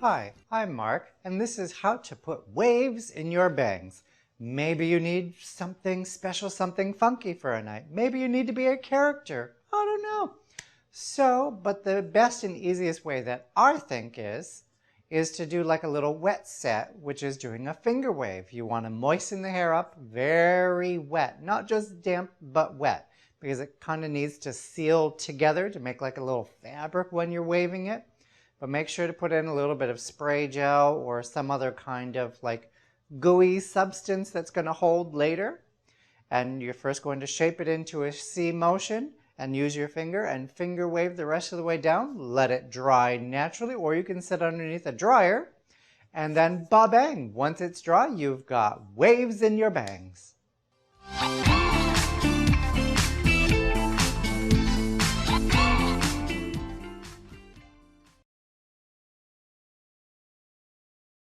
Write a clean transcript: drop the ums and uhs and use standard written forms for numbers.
Hi, I'm Mark, and this is how to put waves in your bangs. Maybe you need something special, something funky for a night. Maybe you need to be a character. I don't know. But the best and easiest way that I think is to do like a little wet set, which is doing a finger wave. You want to moisten the hair up very wet, not just damp, but wet, because it kind of needs to seal together to make like a little fabric when you're waving it. But make sure to put in a little bit of spray gel or some other kind of like gooey substance that's going to hold later. And you're first going to shape it into a C motion and use your finger and finger wave the rest of the way down. Let it dry naturally, or you can sit underneath a dryer and then ba-bang. Once it's dry, you've got waves in your bangs.